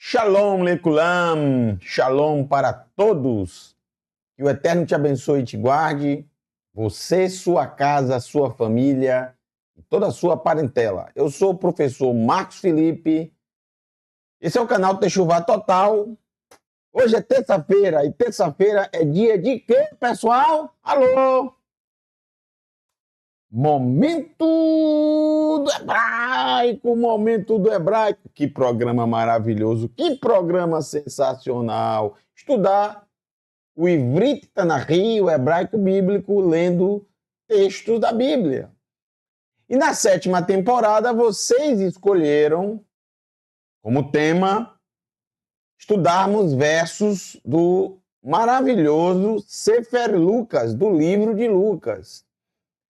Shalom, Lekulam, Shalom para todos. Que o Eterno te abençoe e te guarde, você, sua casa, sua família e toda a sua parentela. Eu sou o professor Marcos Felipe. Esse é o canal Techuvá Total. Hoje é terça-feira e terça-feira é dia de quê, pessoal? Alô? Momento do Hebraico, Momento do Hebraico. Que programa maravilhoso, que programa sensacional. Estudar o Ivrit Tanahi, o hebraico bíblico, lendo textos da Bíblia. E na 7ª temporada, vocês escolheram como tema estudarmos versos do maravilhoso Sefer Lucas, do livro de Lucas,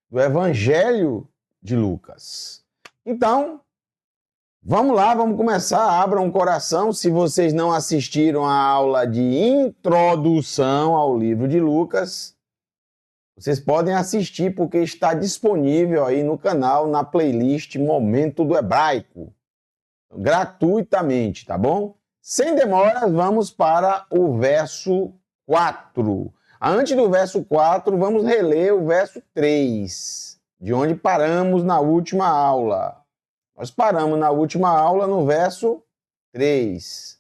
do Evangelho de Lucas. Então, vamos lá, vamos começar. Abram o coração. Se vocês não assistiram a aula de introdução ao livro de Lucas, vocês podem assistir porque está disponível aí no canal, na playlist Momento do Hebraico, gratuitamente, tá bom? Sem demoras, vamos para o verso 4. Antes do verso 4, vamos reler o verso 3, de onde paramos na última aula. Nós paramos na última aula no verso 3.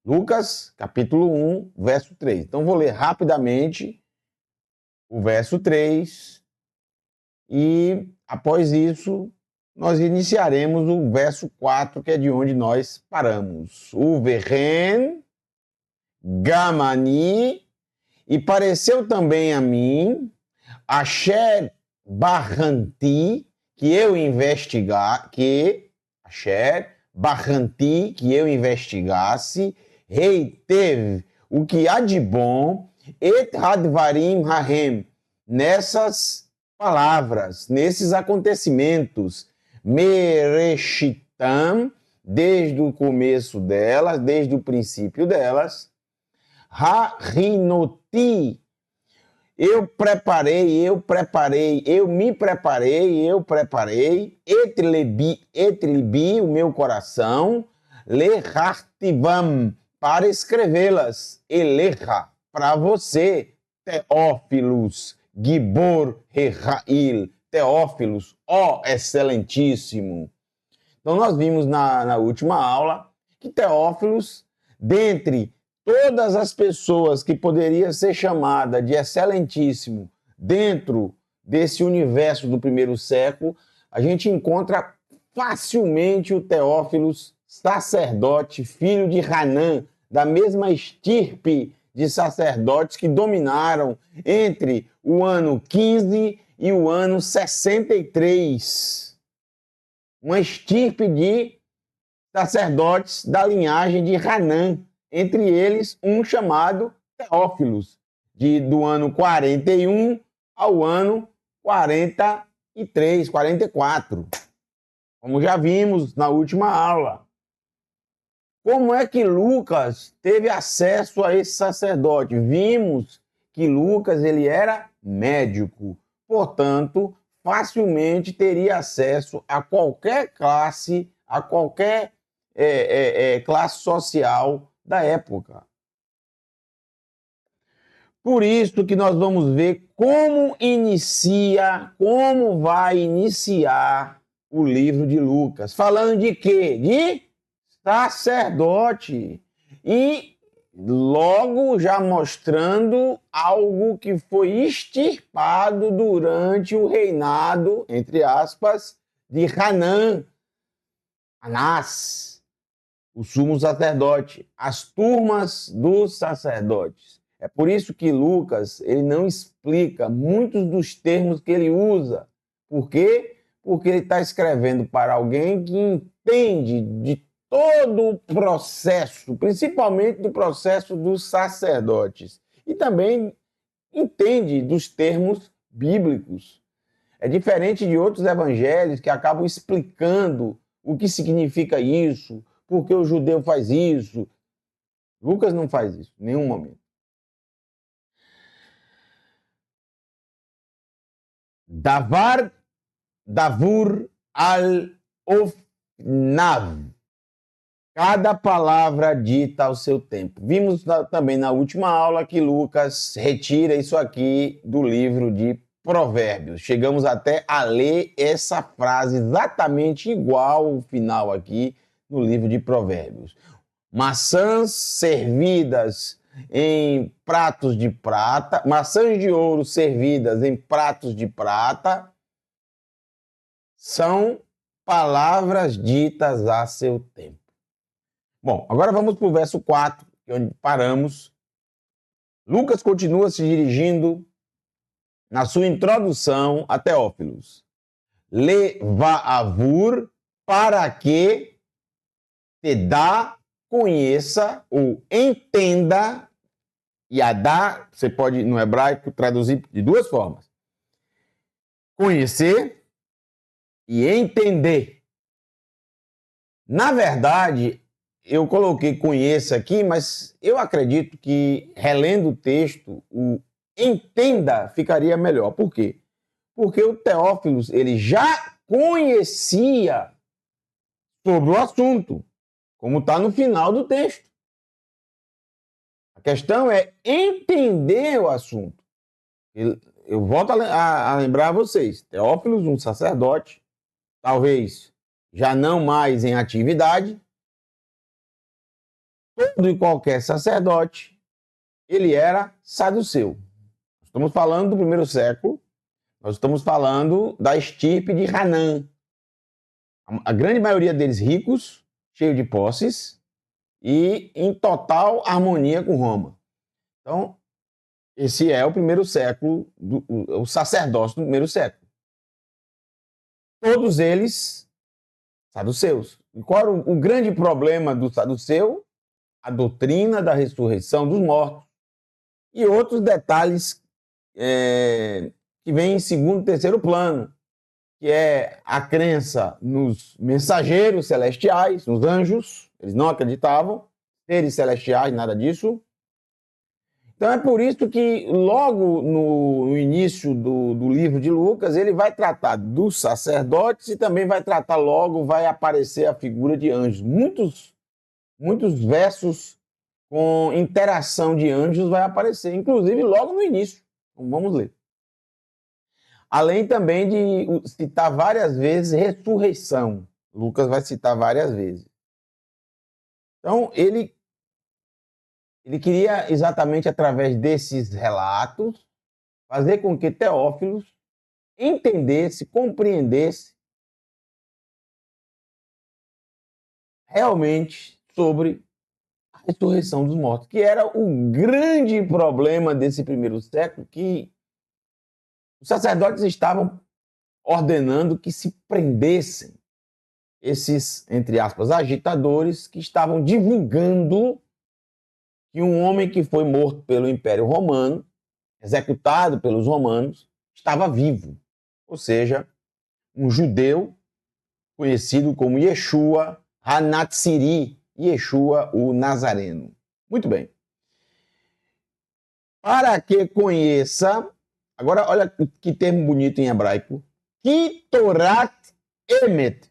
Lucas, capítulo 1, verso 3. Então, vou ler rapidamente o verso 3 e, após isso, nós iniciaremos o verso 4, que é de onde nós paramos. O Verren, Gamani, e pareceu também a mim, Asher Barranti, que eu investigasse, Reitev, o que há de bom, et hadvarim hahem, nessas palavras, nesses acontecimentos, mereshitam, desde o começo delas, desde o princípio delas, harinoti, eu me preparei, etlibi, o meu coração, lehartivam, para escrevê-las, eleha, para você, Teófilos, Gibor Rehail, Teófilos, ó excelentíssimo. Então nós vimos na última aula que Teófilos, dentre todas as pessoas que poderia ser chamada de excelentíssimo dentro desse universo do primeiro século, a gente encontra facilmente o Teófilos, sacerdote, filho de Hanã, da mesma estirpe de sacerdotes que dominaram entre o ano 15 e o ano 63. Uma estirpe de sacerdotes da linhagem de Hanã, entre eles um chamado Teófilos, do ano 41 ao ano 43, 44. Como já vimos na última aula. Como é que Lucas teve acesso a esse sacerdote? Vimos que Lucas ele era médico, portanto, facilmente teria acesso a qualquer classe, a qualquer classe social da época. Por isso que nós vamos ver como vai iniciar o livro de Lucas. Falando de quê? De sacerdote. E logo já mostrando algo que foi extirpado durante o reinado, entre aspas, de Hanã, Anás, o sumo sacerdote, as turmas dos sacerdotes. É por isso que Lucas ele não explica muitos dos termos que ele usa. Por quê? Porque ele está escrevendo para alguém que entende de todo o processo, principalmente do processo dos sacerdotes. E também entende dos termos bíblicos. É diferente de outros evangelhos que acabam explicando o que significa isso, por que o judeu faz isso. Lucas não faz isso em nenhum momento. Davur al-Ofnav. Cada palavra dita ao seu tempo. Vimos também na última aula que Lucas retira isso aqui do livro de Provérbios. Chegamos até a ler essa frase exatamente igual ao final aqui no livro de Provérbios. Maçãs servidas em pratos de prata, maçãs de ouro servidas em pratos de prata, são palavras ditas a seu tempo. Bom, agora vamos para o verso 4, onde paramos. Lucas continua se dirigindo na sua introdução a Teófilos. Levaavur, para que te dá, conheça ou entenda, e adá, você pode no hebraico traduzir de duas formas. Conhecer e entender. Na verdade, eu coloquei conheça aqui, mas eu acredito que, relendo o texto, o entenda ficaria melhor. Por quê? Porque o Teófilos, ele já conhecia sobre o assunto, como está no final do texto. A questão é entender o assunto. Eu volto a lembrar a vocês, Teófilos, um sacerdote, talvez já não mais em atividade, todo e qualquer sacerdote, ele era saduceu. Estamos falando do primeiro século, nós estamos falando da estirpe de Hanã. A grande maioria deles ricos, cheios de posses e em total harmonia com Roma. Então, esse é o primeiro século, o sacerdócio do primeiro século. Todos eles saduceus. E qual era o grande problema do saduceu? A doutrina da ressurreição dos mortos e outros detalhes que vêm em segundo e terceiro plano, que é a crença nos mensageiros celestiais, nos anjos. Eles não acreditavam, seres celestiais, nada disso. Então é por isso que logo no início do livro de Lucas, ele vai tratar dos sacerdotes e também vai tratar vai aparecer a figura de anjos. Muitos versos com interação de anjos vai aparecer, inclusive logo no início. Então, vamos ler. Além também de citar várias vezes ressurreição. Lucas vai citar várias vezes. Então, ele queria exatamente através desses relatos fazer com que Teófilos entendesse, compreendesse realmente sobre a ressurreição dos mortos, que era o grande problema desse primeiro século, que os sacerdotes estavam ordenando que se prendessem esses, entre aspas, agitadores que estavam divulgando que um homem que foi morto pelo Império Romano, executado pelos romanos, estava vivo. Ou seja, um judeu conhecido como Yeshua Hanatsiri, Yeshua o Nazareno. Muito bem. Para que conheça, agora olha que termo bonito em hebraico, Kitorat Emet.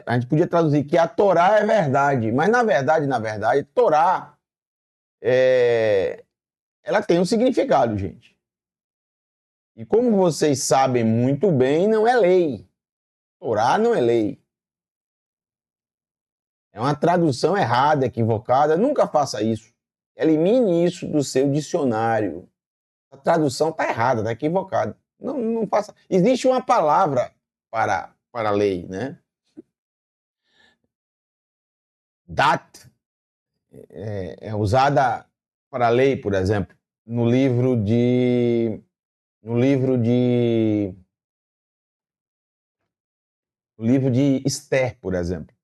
A gente podia traduzir que a Torá é verdade, mas na verdade, Torá ela tem um significado, gente. E como vocês sabem muito bem, não é lei. Torá não é lei. É uma tradução errada, equivocada. Nunca faça isso. Elimine isso do seu dicionário. A tradução está errada, está equivocada. Não faça. Existe uma palavra para lei, né? Dat é usada para lei, por exemplo, no livro de Esther, por exemplo.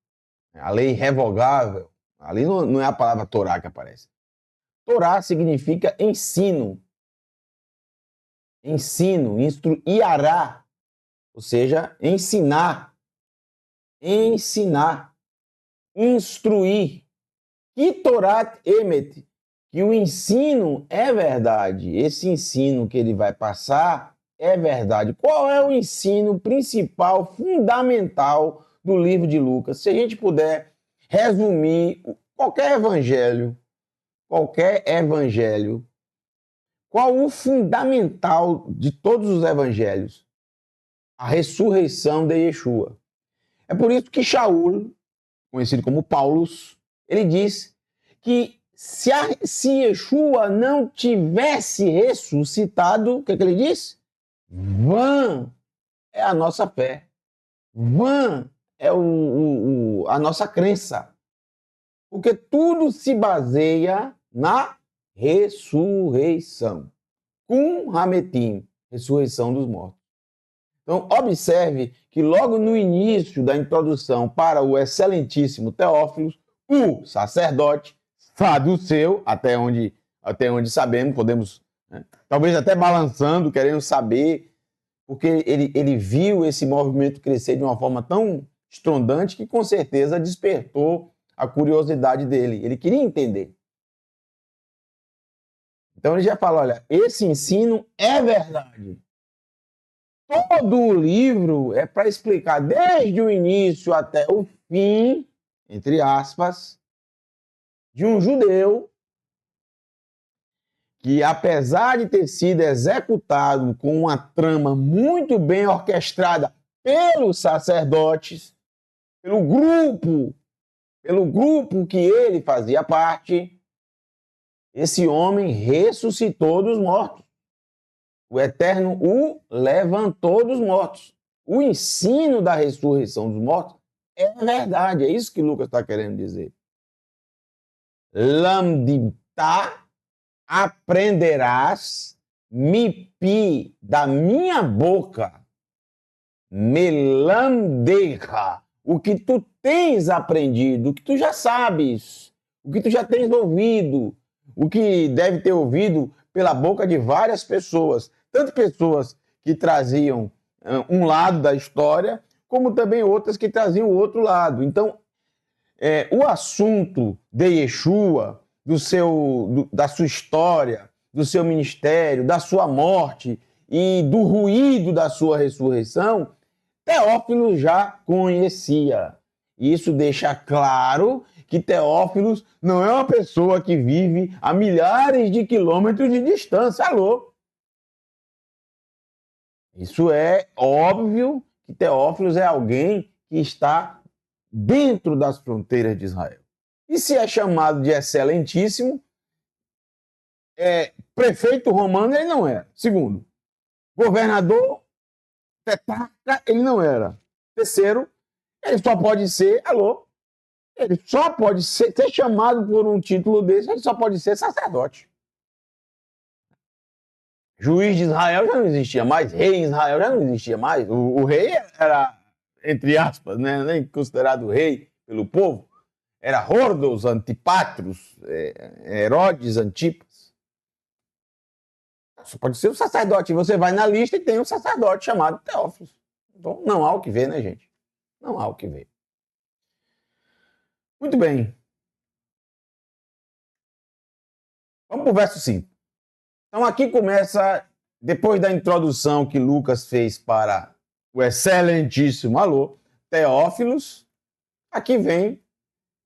A lei revogável, ali não é a palavra Torá que aparece. Torá significa ensino. Ensino, iará, ou seja, ensinar, instruir. Kitorat emet, que o ensino é verdade. Esse ensino que ele vai passar é verdade. Qual é o ensino principal, fundamental do livro de Lucas? Se a gente puder resumir qualquer evangelho, qual o fundamental de todos os evangelhos? A ressurreição de Yeshua. É por isso que Shaul, conhecido como Paulus, ele diz que se Yeshua não tivesse ressuscitado, o que ele diz? Vã é a nossa fé. Vã é a nossa crença. Porque tudo se baseia na ressurreição. Cum Hametim, ressurreição dos mortos. Então, observe que logo no início da introdução para o excelentíssimo Teófilo, o sacerdote saduceu, até onde sabemos, podemos, né, talvez até balançando, querendo saber, porque ele viu esse movimento crescer de uma forma tão estrondante que com certeza despertou a curiosidade dele. Ele queria entender. Então ele já fala, olha, esse ensino é verdade. Todo o livro é para explicar desde o início até o fim, entre aspas, de um judeu que, apesar de ter sido executado com uma trama muito bem orquestrada pelos sacerdotes, pelo grupo que ele fazia parte, esse homem ressuscitou dos mortos. O Eterno o levantou dos mortos. O ensino da ressurreição dos mortos é verdade, é isso que Lucas está querendo dizer. Lamdita, aprenderás, mipi, da minha boca, melamdeja, o que tu tens aprendido, o que tu já sabes, o que tu já tens ouvido, o que deve ter ouvido pela boca de várias pessoas, tanto pessoas que traziam um lado da história, como também outras que traziam o outro lado. Então, o assunto de Yeshua, da sua história, do seu ministério, da sua morte e do ruído da sua ressurreição, Teófilo já conhecia. Isso deixa claro que Teófilo não é uma pessoa que vive a milhares de quilômetros de distância. Alô? Isso é óbvio que Teófilo é alguém que está dentro das fronteiras de Israel. E se é chamado de excelentíssimo, prefeito romano ele não era. Segundo, governador, tetrarca, ele não era. Terceiro, ele só pode ser, ele só pode ser chamado por um título desse, ele só pode ser sacerdote. Juiz de Israel já não existia mais, rei em Israel já não existia mais. O rei era, entre aspas, né, nem considerado rei pelo povo, era Hordos Antipatros, Herodes Antipas. Só pode ser o sacerdote. Você vai na lista e tem um sacerdote chamado Teófilo. Então não há o que ver, né, gente? Não há o que ver. Muito bem. Vamos para o verso 5. Então aqui começa, depois da introdução que Lucas fez para o excelentíssimo Teófilos, aqui vem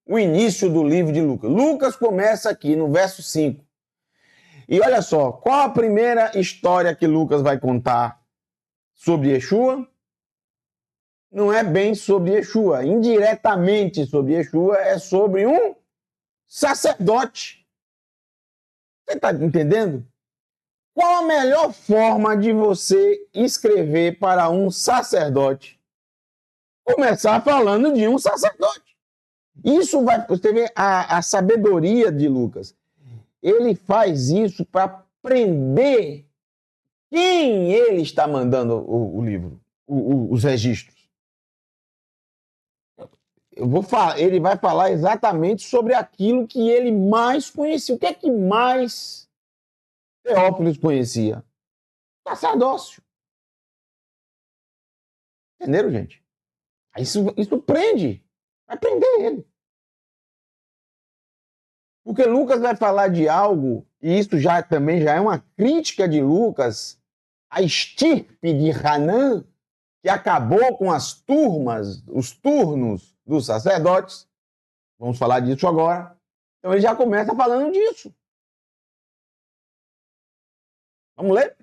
o início do livro de Lucas. Lucas começa aqui no verso 5. E olha só, qual a primeira história que Lucas vai contar sobre Yeshua? Não é bem sobre Yeshua, indiretamente sobre Yeshua, é sobre um sacerdote. Você está entendendo? Qual a melhor forma de você escrever para um sacerdote? Começar falando de um sacerdote. Isso vai, você vê a sabedoria de Lucas. Ele faz isso para prender quem ele está mandando o livro, os registros. Ele vai falar exatamente sobre aquilo que ele mais conhecia. O que é que mais Teófilo conhecia? Sacerdócio. Entenderam, gente? Isso prende. Vai prender ele. Porque Lucas vai falar de algo, e isso também já é uma crítica de Lucas, a estirpe de Hanã, que acabou com os turnos dos sacerdotes. Vamos falar disso agora. Então ele já começa falando disso. Vamos ler?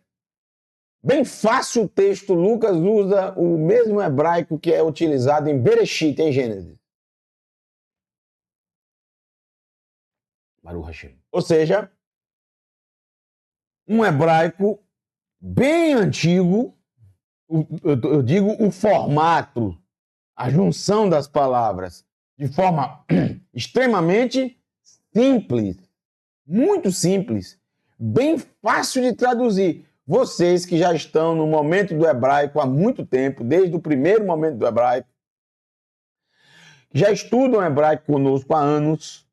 Bem fácil o texto, Lucas usa o mesmo hebraico que é utilizado em Bereshit, em Gênesis. Baruch Hashem. Ou seja, um hebraico bem antigo, eu digo o formato, a junção das palavras, de forma extremamente simples, muito simples, bem fácil de traduzir. Vocês que já estão no momento do hebraico há muito tempo, desde o primeiro momento do hebraico, já estudam hebraico conosco há anos,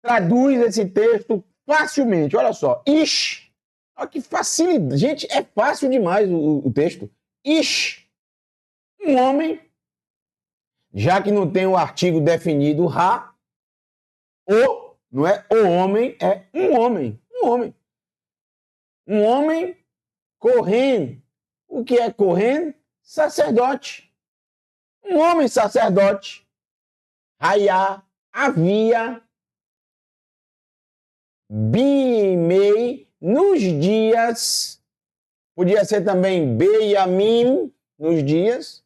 traduz esse texto facilmente. Olha só, Ish, olha que facilidade. Gente, é fácil demais o texto. Ish, um homem, já que não tem o artigo definido Ra, o, não é o homem, é um homem, um homem. Um homem Kohen. O que é Kohen? Sacerdote. Um homem sacerdote. Hayá, havia, Bimei, nos dias, podia ser também Beyamim, nos dias,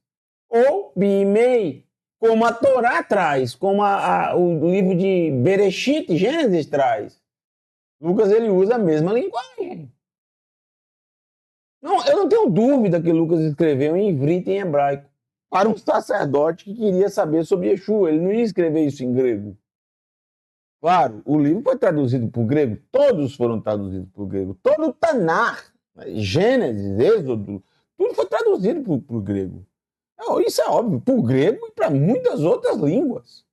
ou Bimei, como a Torá traz, como o livro de Bereshit, Gênesis traz. Lucas, ele usa a mesma linguagem. Não, eu não tenho dúvida que Lucas escreveu em ivrit e em hebraico para um sacerdote que queria saber sobre Yeshua. Ele não ia escrever isso em grego. Claro, o livro foi traduzido para o grego, todos foram traduzidos para o grego. Todo o Tanar, Gênesis, Êxodo, tudo foi traduzido para o grego. Isso é óbvio, para o grego e para muitas outras línguas.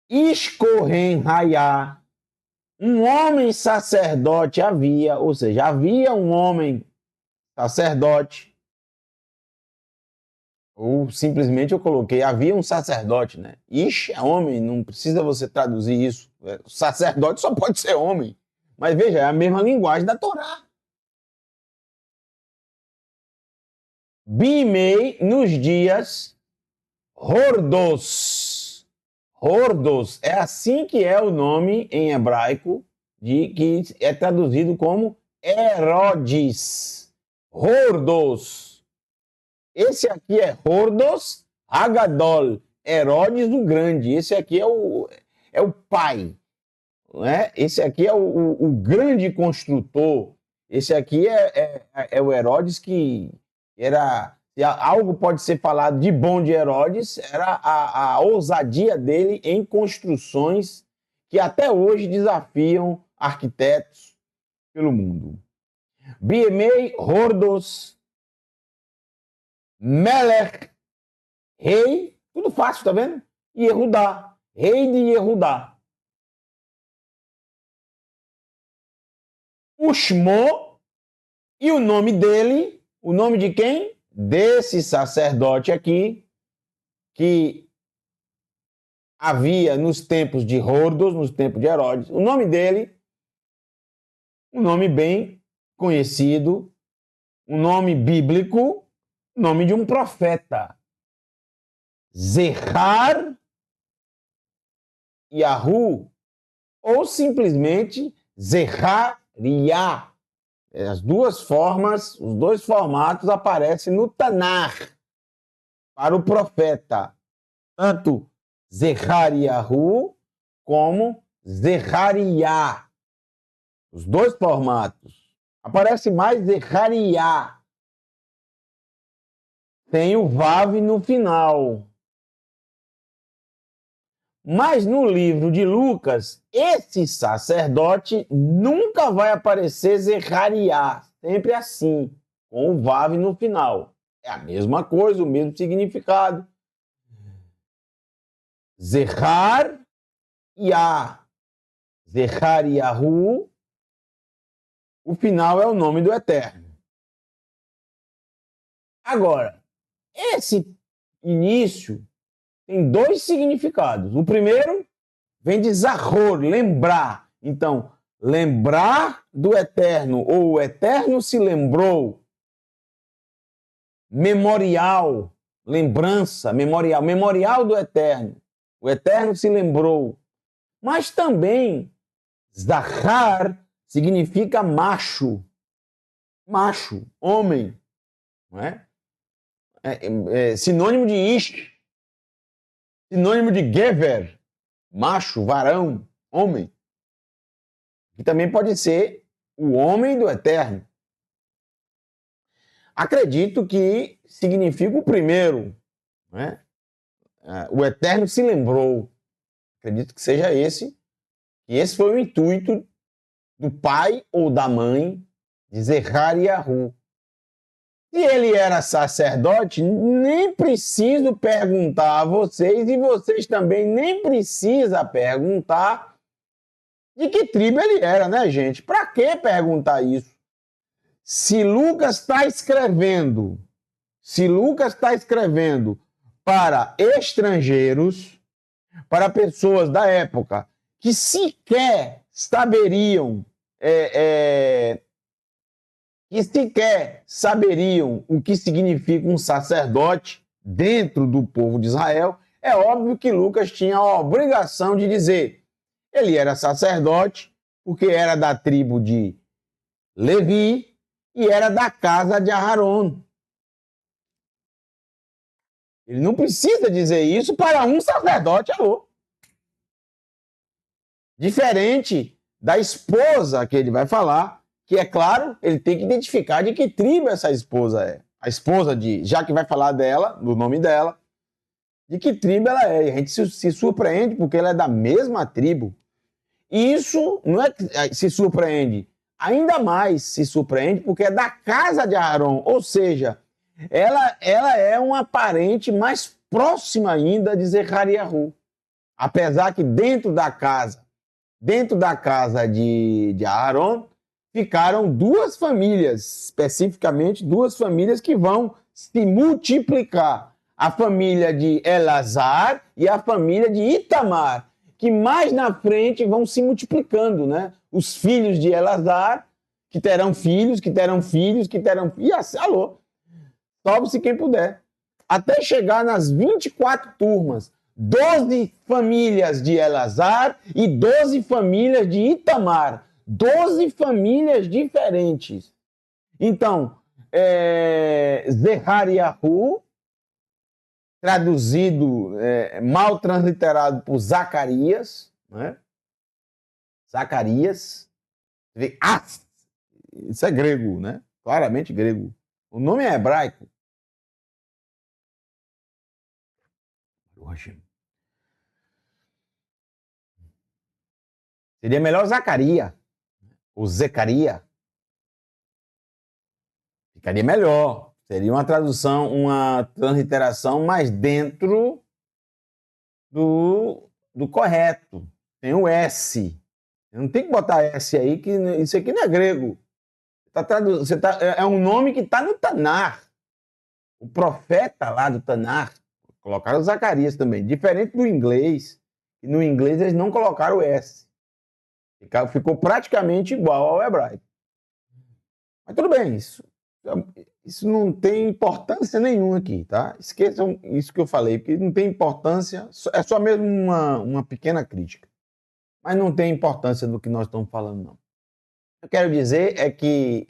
Ishkohen Hayá, um homem sacerdote havia, ou seja, havia um homem sacerdote, ou simplesmente eu coloquei, havia um sacerdote, né? Ish é homem, não precisa você traduzir isso. O sacerdote só pode ser homem. Mas veja, é a mesma linguagem da Torá. Bimei, nos dias, Hordos. Hordos, é assim que é o nome em hebraico, que é traduzido como Herodes. Hordos. Esse aqui é Hordos Agadol, Herodes o Grande. Esse aqui é o pai. Né? Esse aqui é o grande construtor. Esse aqui é o Herodes que era... Se algo pode ser falado de bom de Herodes, era a ousadia dele em construções que até hoje desafiam arquitetos pelo mundo. Biemei Hordos Melech, rei, tudo fácil, tá vendo? Yehudá, rei de Yehudá. Ushmo, e o nome dele, o nome de quem? Desse sacerdote aqui, que havia nos tempos de Hordos, nos tempos de Herodes. O nome dele, um nome bem conhecido, um nome bíblico, nome de um profeta. Zechar Yahu, ou simplesmente Zechariah. As duas formas, os dois formatos aparecem no Tanar para o profeta. Tanto Zechariahu como Zechariah. Os dois formatos. Aparece mais Zechariah. Tem o Vav no final. Mas no livro de Lucas, esse sacerdote nunca vai aparecer Zechariah. Sempre assim, com o Vav no final. É a mesma coisa, o mesmo significado. Zechar, Yah, Zechariahu, o final é o nome do Eterno. Agora, esse início tem dois significados. O primeiro vem de Zahor, lembrar. Então, lembrar do Eterno, ou o Eterno se lembrou. Memorial. lembrança, memorial do Eterno. O Eterno se lembrou. Mas também, Zahar significa macho. Macho, homem. Não é? É sinônimo de Ish. Sinônimo de Gever. Macho, varão, homem. Que também pode ser o homem do Eterno. Acredito que significa o primeiro. Né? O Eterno se lembrou. Acredito que seja esse. E esse foi o intuito do pai ou da mãe de Zechariahu. Se ele era sacerdote, nem preciso perguntar a vocês, e vocês também nem precisam perguntar de que tribo ele era, né, gente? Para que perguntar isso? Se Lucas está escrevendo para estrangeiros, para pessoas da época que sequer saberiam o que significa um sacerdote dentro do povo de Israel, é óbvio que Lucas tinha a obrigação de dizer: ele era sacerdote porque era da tribo de Levi e era da casa de Aharon. Ele não precisa dizer isso para um sacerdote, alô. Diferente da esposa que ele vai falar, que é claro, ele tem que identificar de que tribo essa esposa é. A esposa já que vai falar dela, do nome dela, de que tribo ela é. E a gente se surpreende porque ela é da mesma tribo. E isso não é que se surpreende, ainda mais se surpreende porque é da casa de Aharon, ou seja, ela é uma parente mais próxima ainda de Zechariahu. Apesar que dentro da casa de Aharon, ficaram duas famílias, especificamente duas famílias que vão se multiplicar. A família de Elazar e a família de Itamar, que mais na frente vão se multiplicando, né? Os filhos de Elazar, que terão filhos, e assim, alô, salve-se quem puder. Até chegar nas 24 turmas, 12 famílias de Elazar e 12 famílias de Itamar. 12 famílias diferentes. Então, Zechariahu, traduzido, mal transliterado por Zacarias, né? Zacarias. Isso é grego, né? Claramente grego. O nome é hebraico. Seria melhor Zacarias. O Zecaria. Ficaria melhor. Seria uma tradução, uma transliteração mais dentro do correto. Tem o S. Não tem que botar S aí, que isso aqui não é grego. É um nome que está no Tanar. O profeta lá do Tanar. Colocaram o Zacarias também. Diferente do inglês. No inglês eles não colocaram o S. Ficou praticamente igual ao hebraico. Mas tudo bem, isso não tem importância nenhuma aqui, tá? Esqueçam isso que eu falei, porque não tem importância, é só mesmo uma pequena crítica. Mas não tem importância do que nós estamos falando, não. O que eu quero dizer é que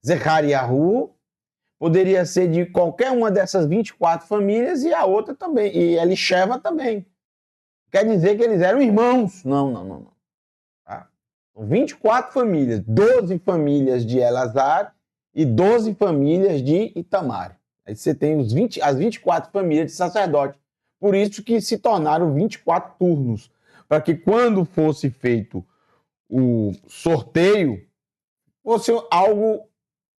Zechariahu poderia ser de qualquer uma dessas 24 famílias e a outra também, e Elisheva também. Quer dizer que eles eram irmãos. Não. Tá? 24 famílias, 12 famílias de Elazar e 12 famílias de Itamar. Aí você tem as 24 famílias de sacerdote. Por isso que se tornaram 24 turnos. Para que quando fosse feito o sorteio, fosse algo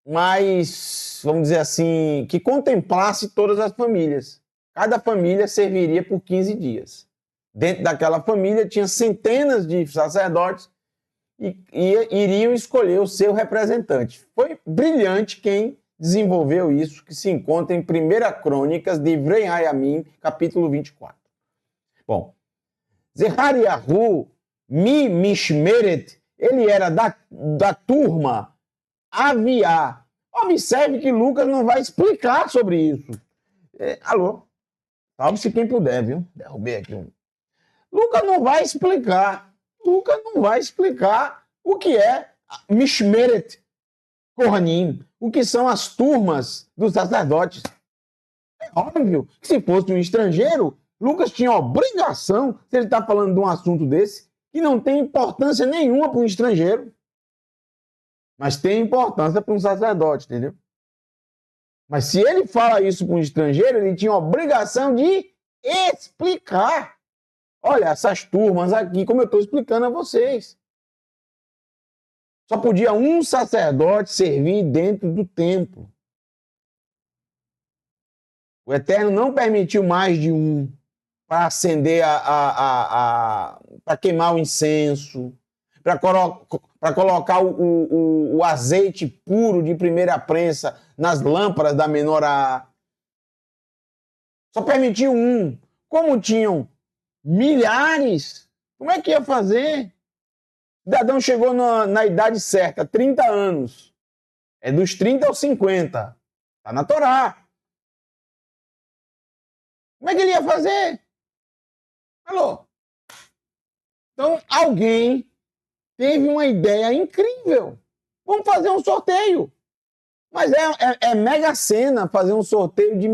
mais, vamos dizer assim, que contemplasse todas as famílias. Cada família serviria por 15 dias. Dentro daquela família tinha centenas de sacerdotes e iriam escolher o seu representante. Foi brilhante quem desenvolveu isso, que se encontra em 1 Crônicas de Ivrei Hayamim, capítulo 24. Bom, Zechariahu Mi Mishmeret, ele era da turma Aviá. Observe que Lucas não vai explicar sobre isso. Alô? Salve-se quem puder, viu? Derrubei aqui um. Lucas não vai explicar. Lucas não vai explicar o que é Mishmeret Kohanim, o que são as turmas dos sacerdotes. É óbvio que se fosse um estrangeiro, Lucas tinha obrigação, se ele está falando de um assunto desse, que não tem importância nenhuma para um estrangeiro, mas tem importância para um sacerdote, entendeu? Mas se ele fala isso para um estrangeiro, ele tinha obrigação de explicar. Olha, essas turmas aqui, como eu estou explicando a vocês. Só podia um sacerdote servir dentro do templo. O Eterno não permitiu mais de um para acender, para queimar o incenso, para colocar o azeite puro de primeira prensa nas lâmpadas da menorá. Só permitiu um. Como tinham milhares, como é que ia fazer? O cidadão chegou na idade certa, 30 anos. É dos 30 aos 50. Está na Torá. Como é que ele ia fazer? Alô? Então, alguém teve uma ideia incrível. Vamos fazer um sorteio. Mas é mega cena fazer um sorteio de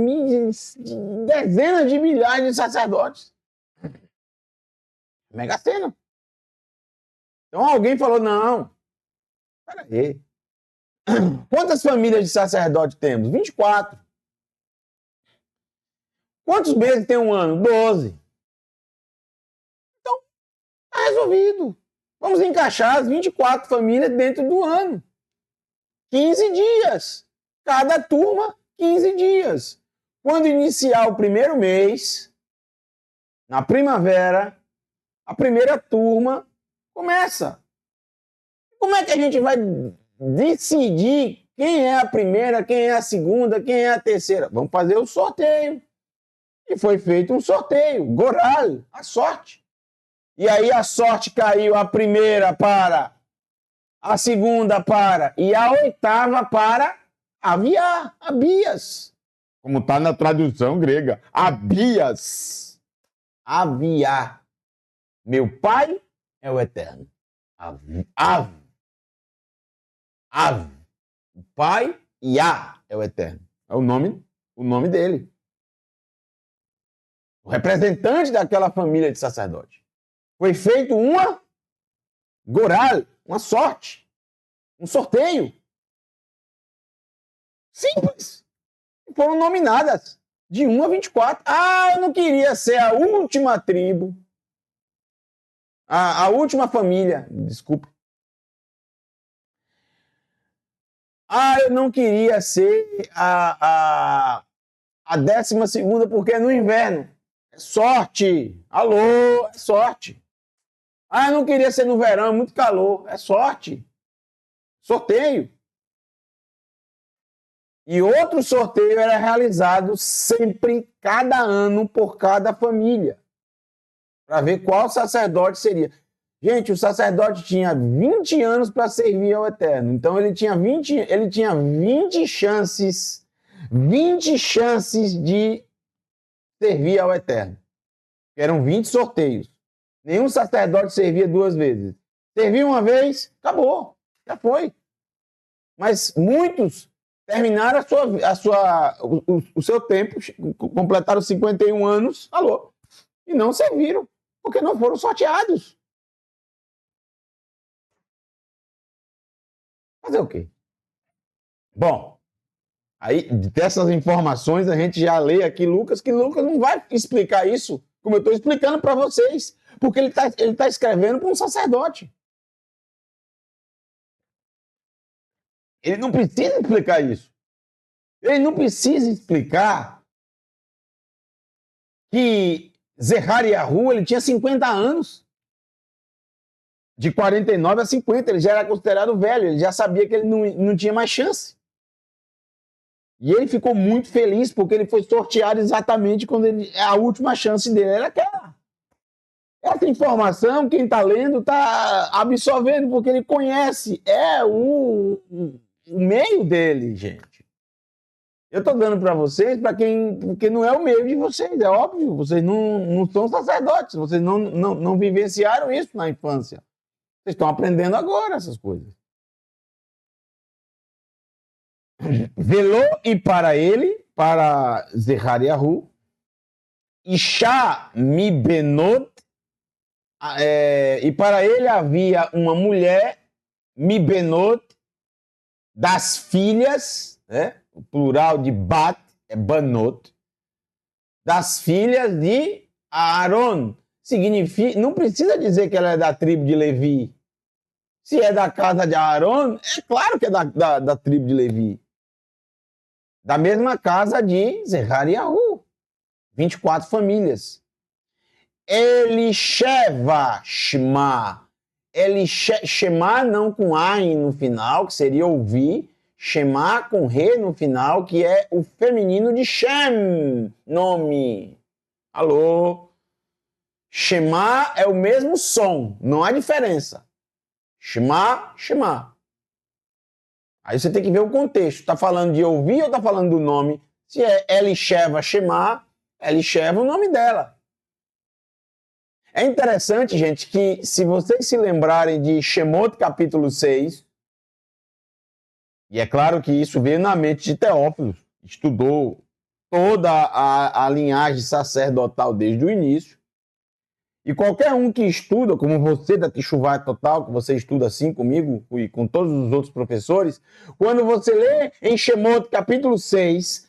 dezenas de milhares de sacerdotes. Mega cena. Então alguém falou, não, peraí. Quantas famílias de sacerdote temos? 24. Quantos meses tem um ano? 12. Então, está resolvido. Vamos encaixar as 24 famílias dentro do ano. 15 dias. Cada turma, 15 dias. Quando iniciar o primeiro mês, na primavera, a primeira turma começa. Como é que a gente vai decidir quem é a primeira, quem é a segunda, quem é a terceira? Vamos fazer o sorteio. E foi feito um sorteio, Goral, a sorte. E aí a sorte caiu a primeira para, a segunda para e a oitava para Abias. Como está na tradução grega, Abias. Aviar. Meu pai é o Eterno. Av. O pai, Yah é o Eterno. É o nome dele. O representante daquela família de sacerdote. Foi feito uma goral, uma sorte, um sorteio. Simples. Foram nominadas de 1 a 24. Ah, eu não queria ser a última tribo, a última família, desculpa. Ah, eu não queria ser a 12ª porque é no inverno. É sorte. Alô, é sorte. Ah, eu não queria ser no verão, é muito calor. É sorte. Sorteio. E outro sorteio era realizado sempre, cada ano, por cada família, para ver qual sacerdote seria. Gente, o sacerdote tinha 20 anos para servir ao Eterno. Então ele tinha 20 chances, 20 chances de servir ao Eterno. Eram 20 sorteios. Nenhum sacerdote servia 2 vezes. Serviu uma vez, acabou, já foi. Mas muitos terminaram o seu tempo, completaram 51 anos, alô, e não serviram, porque não foram sorteados. Fazer o quê? Bom, aí dessas informações a gente já lê aqui Lucas, que Lucas não vai explicar isso como eu estou explicando para vocês, porque ele tá escrevendo para um sacerdote. Ele não precisa explicar isso. Ele não precisa explicar que Zerariahu, ele tinha 50 anos. De 49 a 50, ele já era considerado velho, ele já sabia que ele não tinha mais chance. E ele ficou muito feliz porque ele foi sorteado exatamente quando a última chance dele era aquela. Essa informação, quem está lendo, está absorvendo, porque ele conhece, o meio dele, gente. Eu estou dando para vocês, para quem, porque não é o meio de vocês, é óbvio. Vocês não são sacerdotes, vocês não vivenciaram isso na infância. Vocês estão aprendendo agora essas coisas. Velou e para ele, para Zerariahu, Isha mi benot, e para ele havia uma mulher, mi benot, das filhas, né? O plural de bat é banot, das filhas de Aaron. Significa, não precisa dizer que ela é da tribo de Levi. Se é da casa de Aaron, é claro que é da tribo de Levi. Da mesma casa de Zerariahu. 24 famílias. Elisheva Shema. Shema não com Ain no final, que seria ouvir. Shema com Re no final, que é o feminino de Shem, nome. Alô? Shema é o mesmo som, não há diferença. Shema, Shema. Aí você tem que ver o contexto. Está falando de ouvir ou está falando do nome? Se é Elisheva Shema, Elisheva é o nome dela. É interessante, gente, que se vocês se lembrarem de Shemot capítulo 6, e é claro que isso veio na mente de Teófilo, estudou toda a linhagem sacerdotal desde o início, e qualquer um que estuda, como você da Teshuvah Total, que você estuda assim comigo e com todos os outros professores, quando você lê em Shemot capítulo 6,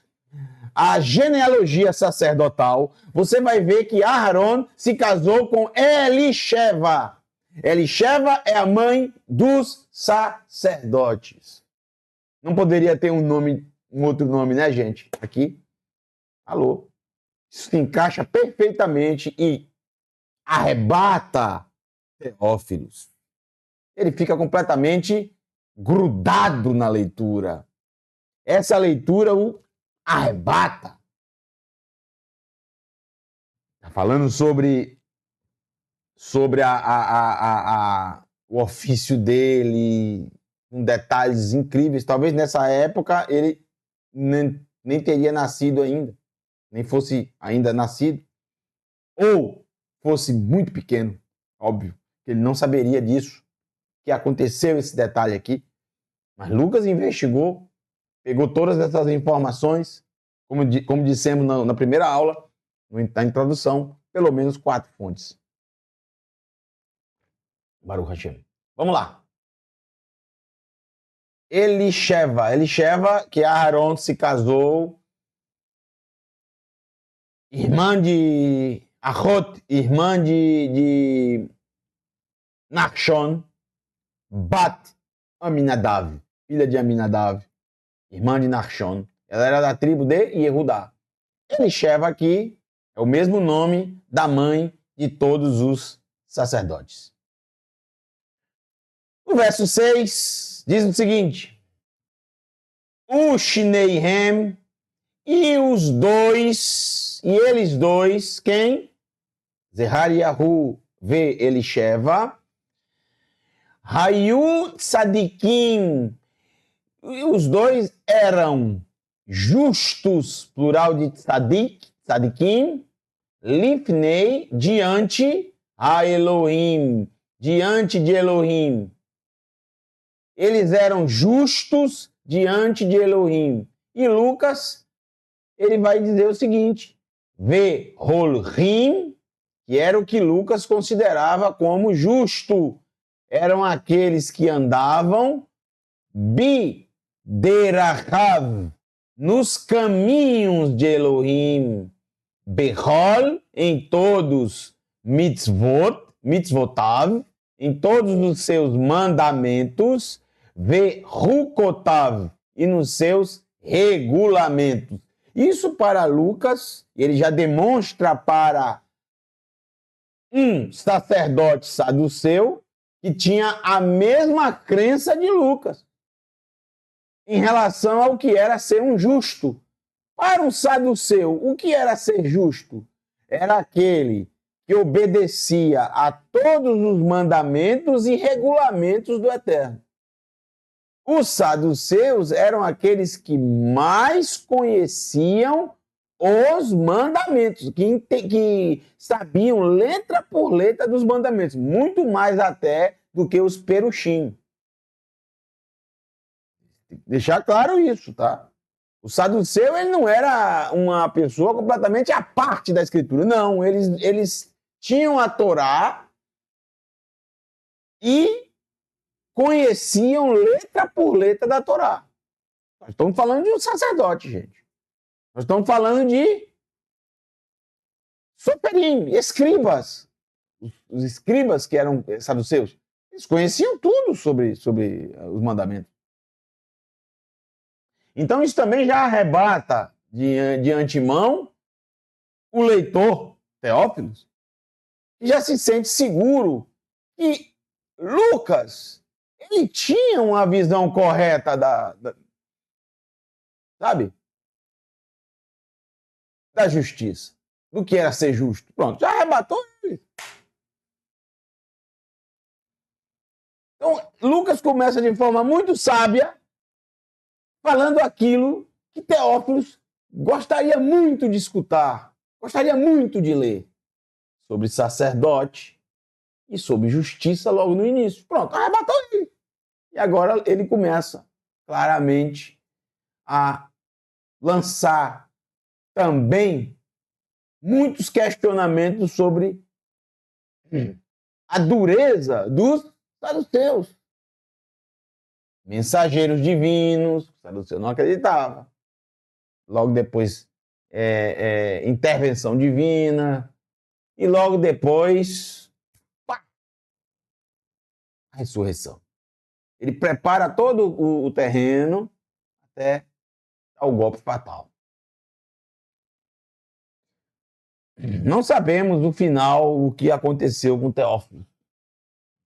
a genealogia sacerdotal, você vai ver que Aharon se casou com Elisheva. Elisheva é a mãe dos sacerdotes. Não poderia ter um outro nome, né, gente? Aqui. Alô. Isso se encaixa perfeitamente e arrebata Teófilos. Ele fica completamente grudado na leitura. Essa leitura o arrebata. Está falando sobre o ofício dele, com detalhes incríveis. Talvez nessa época ele nem teria nascido ainda, nem fosse ainda nascido, ou fosse muito pequeno, óbvio, que ele não saberia disso, que aconteceu esse detalhe aqui. Mas Lucas investigou, pegou todas essas informações, como dissemos na primeira aula, na introdução, pelo menos 4 fontes. Baruch Hashem. Vamos lá. Elisheva, que Aharon se casou, irmã de Achot, irmã de Nachshon, Bat Aminadav, filha de Aminadav, irmã de Nachshon. Ela era da tribo de Yehudá. Elisheva aqui é o mesmo nome da mãe de todos os sacerdotes. O verso 6 diz o seguinte: Ushneihem, e eles dois, quem? Zerariahu ve Elisheva, Hayu Tzadikim, e os dois eram justos, plural de tzadik, tzadikim, lifnei, diante a Elohim, diante de Elohim. Eles eram justos diante de Elohim. E Lucas, ele vai dizer o seguinte: Veholrim, que era o que Lucas considerava como justo. Eram aqueles que andavam biderachav, nos caminhos de Elohim, Behol, em todos, mitzvotav, em todos os seus mandamentos, Vehukotav, e nos seus regulamentos. Isso para Lucas, ele já demonstra para um sacerdote saduceu que tinha a mesma crença de Lucas em relação ao que era ser um justo. Para um saduceu, o que era ser justo? Era aquele que obedecia a todos os mandamentos e regulamentos do Eterno. Os saduceus eram aqueles que mais conheciam os mandamentos, que sabiam letra por letra dos mandamentos, muito mais até do que os perushim. Deixar claro isso, tá? O saduceu, ele não era uma pessoa completamente à parte da escritura. Não, eles tinham a Torá e conheciam letra por letra da Torá. Nós estamos falando de um sacerdote, gente. Nós estamos falando de soperim, escribas. Os escribas que eram saduceus, eles conheciam tudo sobre os mandamentos. Então isso também já arrebata de antemão o leitor, Teófilos, que já se sente seguro que Lucas, ele tinha uma visão correta sabe? Da justiça, do que era ser justo. Pronto, já arrebatou ele. Então, Lucas começa de forma muito sábia, falando aquilo que Teófilos gostaria muito de escutar, gostaria muito de ler, sobre sacerdote e sobre justiça logo no início. Pronto, arrebatou ele. E agora ele começa claramente a lançar também muitos questionamentos sobre a dureza dos saduceus. Mensageiros divinos, o saduceu não acreditava. Logo depois, intervenção divina. E logo depois, pá, a ressurreição. Ele prepara todo o terreno até ao golpe fatal. Não sabemos no final o que aconteceu com Teófilo.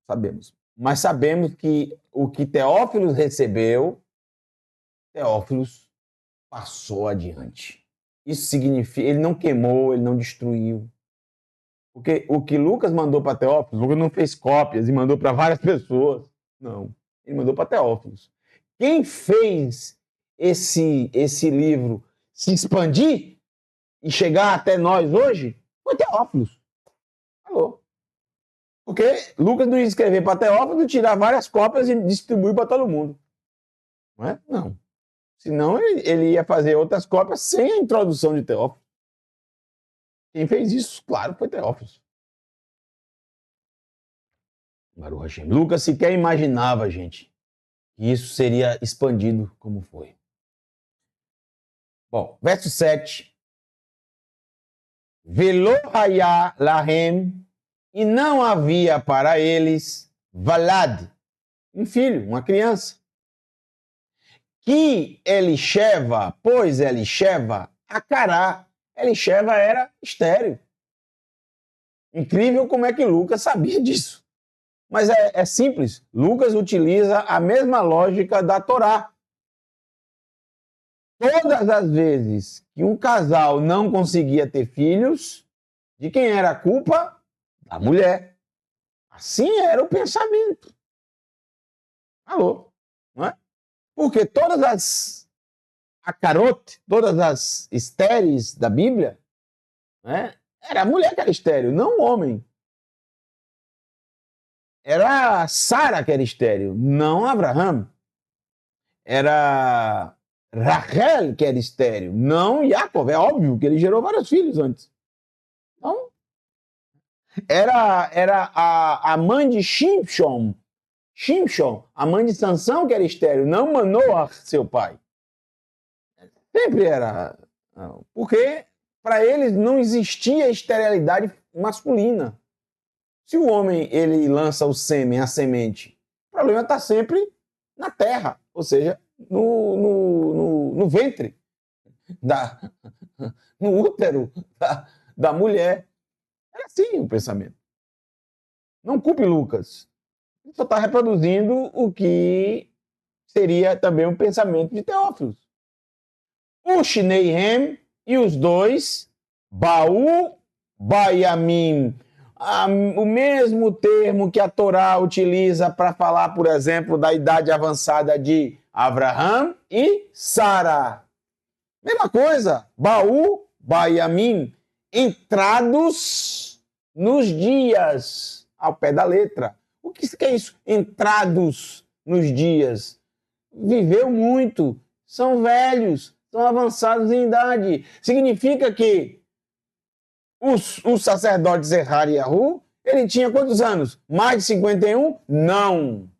Sabemos. Mas sabemos que o que Teófilos recebeu, Teófilos passou adiante. Isso significa, ele não queimou, ele não destruiu. Porque o que Lucas mandou para Teófilos, Lucas não fez cópias e mandou para várias pessoas. Não, ele mandou para Teófilos. Quem fez esse livro se expandir e chegar até nós hoje foi Teófilos. Falou. Porque Lucas não ia escrever para Teófilo, tirar várias cópias e distribuir para todo mundo. Não é? Não. Senão ele ia fazer outras cópias sem a introdução de Teófilo. Quem fez isso, claro, foi Teófilo. Baruch Hashem. Lucas sequer imaginava, gente, que isso seria expandido como foi. Bom, verso 7. Velo hayá lahem, e não havia para eles valad, um filho, uma criança. Que Elisheva, pois Elisheva, Acará. Elisheva era estéril. Incrível como é que Lucas sabia disso. Mas é simples. Lucas utiliza a mesma lógica da Torá. Todas as vezes que um casal não conseguia ter filhos, de quem era a culpa? Da mulher. Assim era o pensamento. Alô? Não é? Porque todas as acarot, todas as estéreis da Bíblia, né, era a mulher que era estéril, não o homem. Era Sara que era estéril, não Abraham. Era Rachel que era estéril, não Jacob. É óbvio que ele gerou vários filhos antes. Então, era a mãe de Shimshon, a mãe de Sansão que era estéril, não Manoah, seu pai. Sempre era. Porque para eles não existia esterilidade masculina. Se o homem ele lança o sêmen, a semente, o problema está sempre na terra, ou seja, no ventre, no útero da mulher. Era assim o pensamento. Não culpe Lucas. Ele só está reproduzindo o que seria também um pensamento de Teófilo. O Shneihem e os dois, Baú, Bayamim, o mesmo termo que a Torá utiliza para falar, por exemplo, da idade avançada de Abraham e Sara. Mesma coisa, Baú, Baiamim, entrados nos dias, ao pé da letra. O que é isso? Entrados nos dias. Viveu muito, são velhos, são avançados em idade. Significa que o sacerdote Zerariahu, ele tinha quantos anos? Mais de 51? Não.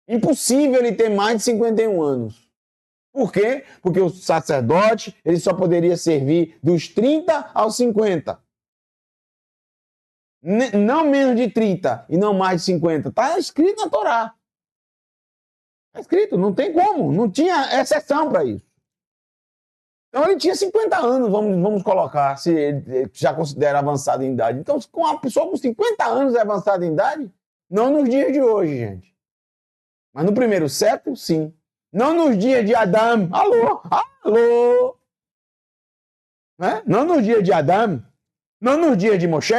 Impossível ele ter mais de 51 anos. Por quê? Porque o sacerdote ele só poderia servir dos 30 aos 50. Não menos de 30 e não mais de 50. Está escrito na Torá. Está escrito, não tem como. Não tinha exceção para isso. Então ele tinha 50 anos, vamos colocar, se ele já considera avançado em idade. Então, com uma pessoa com 50 anos é avançada em idade? Não nos dias de hoje, gente. Mas no primeiro século, sim. Não nos dias de Adão. Alô? Alô? Né? Não nos dias de Adão. Não nos dias de Moshe.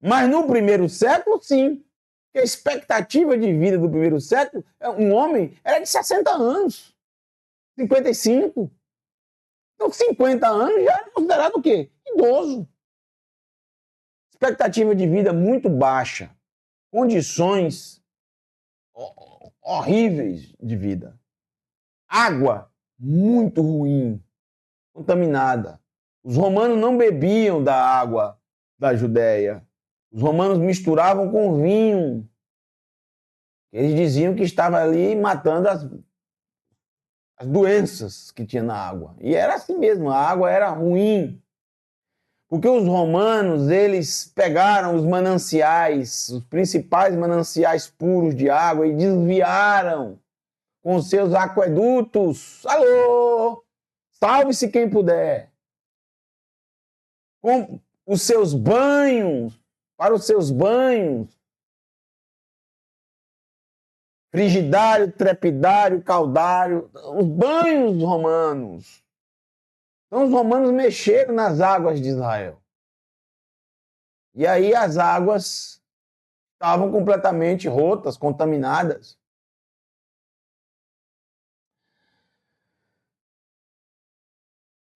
Mas no primeiro século, sim. Porque a expectativa de vida do primeiro século, um homem era de 60 anos. 55. Então, 50 anos já era considerado o quê? Idoso. Expectativa de vida muito baixa. Condições horríveis de vida. Água muito ruim, contaminada. Os romanos não bebiam da água da Judéia. Os romanos misturavam com vinho. Eles diziam que estava ali matando as doenças que tinha na água. E era assim mesmo, a água era ruim. Porque os romanos, eles pegaram os mananciais, os principais mananciais puros de água e desviaram com seus aquedutos. Alô! Salve-se quem puder. Com os seus banhos, para os seus banhos. Frigidário, trepidário, caudário, os banhos romanos. Então os romanos mexeram nas águas de Israel. E aí as águas estavam completamente rotas, contaminadas.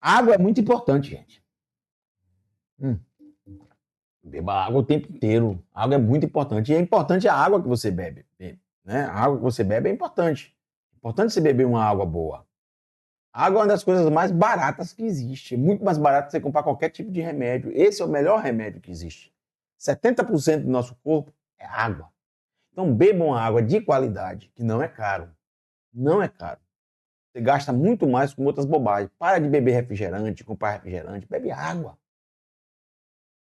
Água é muito importante, gente. Beba água o tempo inteiro. Água é muito importante. E é importante a água que você bebe. Né? A água que você bebe é importante. É importante você beber uma água boa. A água é uma das coisas mais baratas que existe. É muito mais barato você comprar qualquer tipo de remédio. Esse é o melhor remédio que existe. 70% do nosso corpo é água. Então bebam água de qualidade, que não é caro. Não é caro. Você gasta muito mais com outras bobagens. Para de beber refrigerante, comprar refrigerante. Bebe água.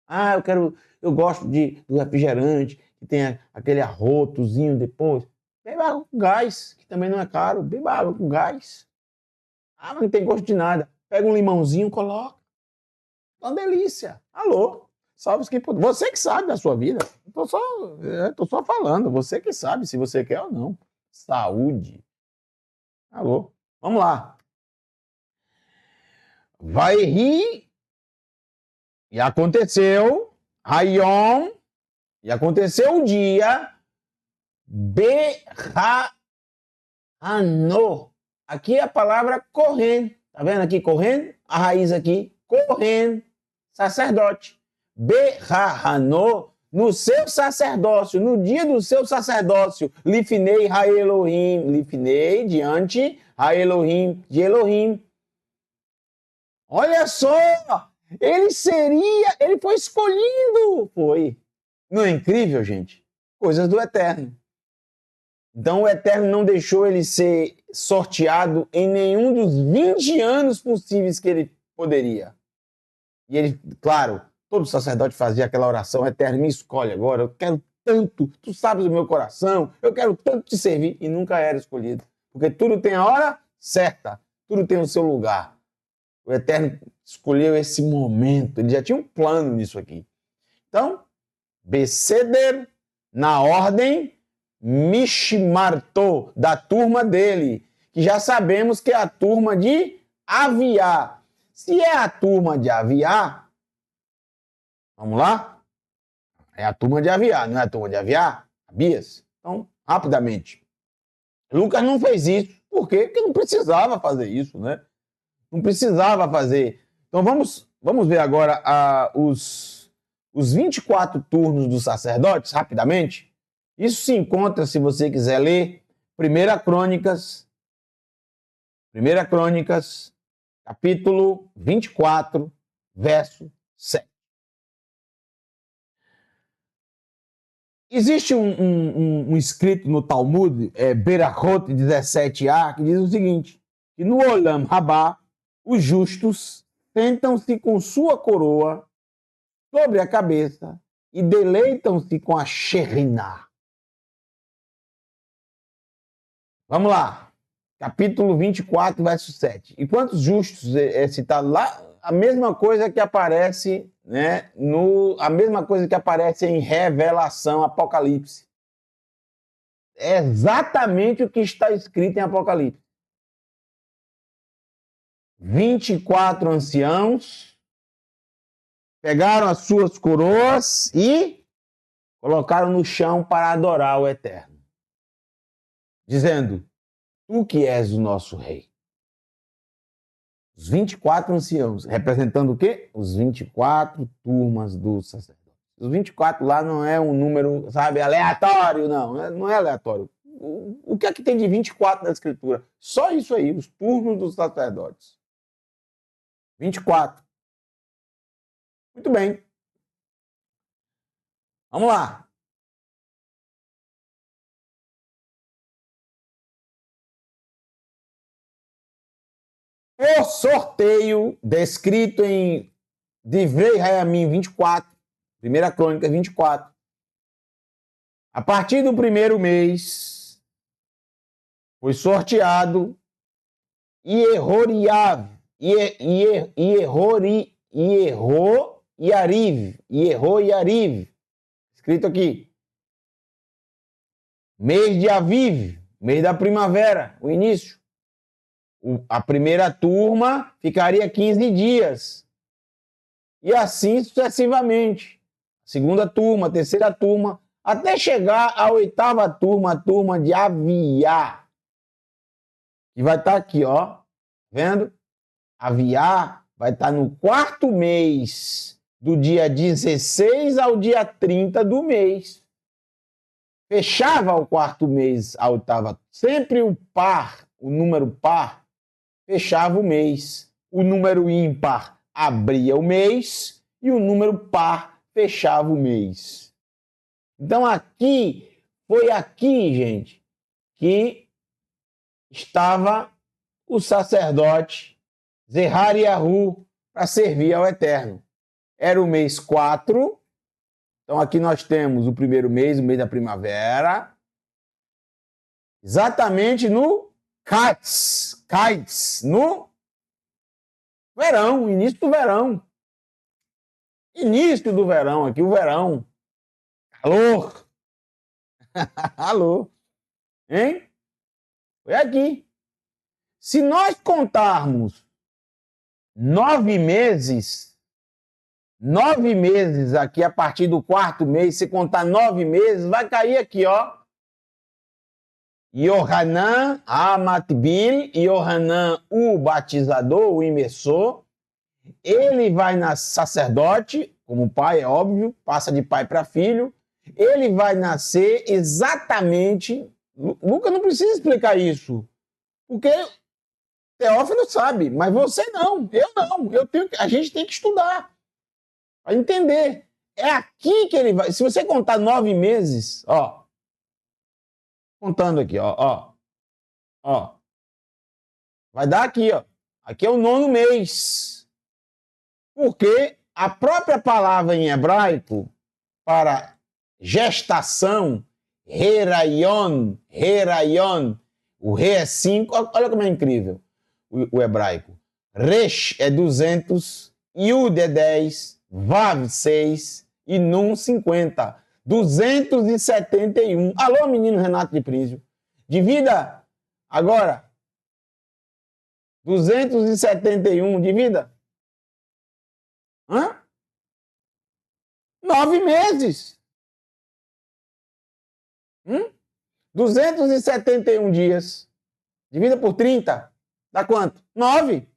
Ah, eu gosto do refrigerante, que tem aquele arrotozinho depois. Beba água com gás, que também não é caro. Beba água com gás. Ah, mas não tem gosto de nada. Pega um limãozinho, coloca. É uma delícia. Alô? Salve quem puder. Você que sabe da sua vida. Tô só falando. Você que sabe se você quer ou não. Saúde. Alô? Vamos lá. Vai rir. E aconteceu. Hayom. E aconteceu o dia. Berrano. Aqui é a palavra correndo. Tá vendo aqui correndo? A raiz aqui. Correndo. Sacerdote. Berrano. No seu sacerdócio. No dia do seu sacerdócio. Lifnei Haelohim. Lifnei diante Haelohim. De Elohim. Olha só. Ele foi escolhido. Foi. Não é incrível, gente? Coisas do Eterno. Então o Eterno não deixou ele ser sorteado em nenhum dos 20 anos possíveis que ele poderia. E ele, claro, todo sacerdote fazia aquela oração: Eterno, me escolhe agora, eu quero tanto, tu sabes o meu coração, eu quero tanto te servir, e nunca era escolhido. Porque tudo tem a hora certa, tudo tem o seu lugar. O Eterno escolheu esse momento, ele já tinha um plano nisso aqui. Então, Beceder, na ordem, Mishmarto, da turma dele, que já sabemos que é a turma de Aviá. Se é a turma de Aviá, Vamos lá? É a turma de Aviá, não é a turma de Aviá? Abias? Então, rapidamente. Lucas não fez isso. Por quê? Porque não precisava fazer isso, né? Não precisava fazer. Então, vamos ver agora os 24 turnos dos sacerdotes, rapidamente. Isso se encontra, se você quiser ler, 1 Crônicas, capítulo 24, verso 7. Existe um escrito no Talmud, Berachot 17a, que diz o seguinte, que no Olam Rabá, os justos sentam-se com sua coroa sobre a cabeça e deleitam-se com a Shekhinah. Vamos lá. Capítulo 24, verso 7. E quantos justos é citado lá? A mesma coisa que aparece, né, a mesma coisa que aparece em Revelação, Apocalipse. É exatamente o que está escrito em Apocalipse. 24 anciãos pegaram as suas coroas e colocaram no chão para adorar o Eterno, dizendo, tu que és o nosso rei. Os 24 anciãos, representando o quê? Os 24 turmas dos sacerdotes. Os 24 lá não é um número, sabe, aleatório, não é aleatório. O que é que tem de 24 na Escritura? Só isso aí, os turnos dos sacerdotes. 24. Muito bem. Vamos lá. O sorteio descrito em Divrei Hayamim 24, 1 Crônica 24. A partir do primeiro mês, foi sorteado Yehoriav, Yehoriariv, escrito aqui. Mês de Aviv, mês da primavera, o início. A primeira turma ficaria 15 dias. E assim sucessivamente. Segunda turma, terceira turma, até chegar à oitava turma, a turma de Aviá. Que vai estar aqui, ó. Vendo? Aviá vai estar no quarto mês, do dia 16 ao dia 30 do mês. Fechava o quarto mês, a oitava. Sempre o par, o número par, fechava o mês. O número ímpar abria o mês e o número par fechava o mês. Então foi aqui, gente, que estava o sacerdote Zerariahu para servir ao Eterno. Era o mês 4. Então aqui nós temos o primeiro mês, o mês da primavera, exatamente no Kites, no verão, início do verão. Início do verão aqui, o verão. Calor. Alô. Hein? Foi aqui. Se nós contarmos 9 meses aqui a partir do quarto mês, se contar 9 meses, vai cair aqui, ó. Yohanan Amatbil, Yohanan o batizador, o imersor, ele vai nascer sacerdote, como pai, é óbvio, passa de pai para filho, ele vai nascer exatamente. Lucas não precisa explicar isso, porque Teófilo sabe, mas você não, eu não. A gente tem que estudar para entender. É aqui que ele vai. Se você contar 9 meses, ó, contando aqui, ó, vai dar aqui, ó. Aqui é o 9º mês. Porque a própria palavra em hebraico para gestação, heraion, o re é 5, olha como é incrível o hebraico. Resh é 200, Yud é 10, Vav 6 e Nun 50. 271. Alô, menino Renato de Prínsio. Divida agora. 271, divida. Hã? 9 meses. 271 dias. Divida por 30. Dá quanto? 9.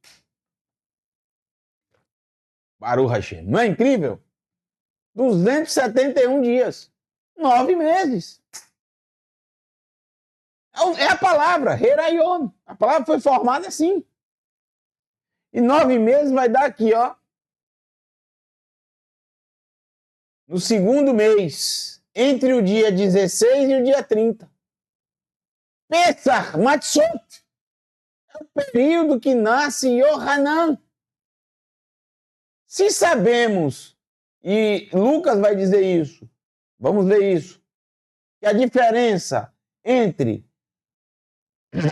Baruch Hashem. Não é incrível? 271 dias. 9 meses. É a palavra, Herayon. A palavra foi formada assim. E 9 meses vai dar aqui, ó. No segundo mês, entre o dia 16 e o dia 30. Pesach, Matzot. É o período que nasce Yohanan. Se sabemos, e Lucas vai dizer isso, vamos ler isso, que a diferença entre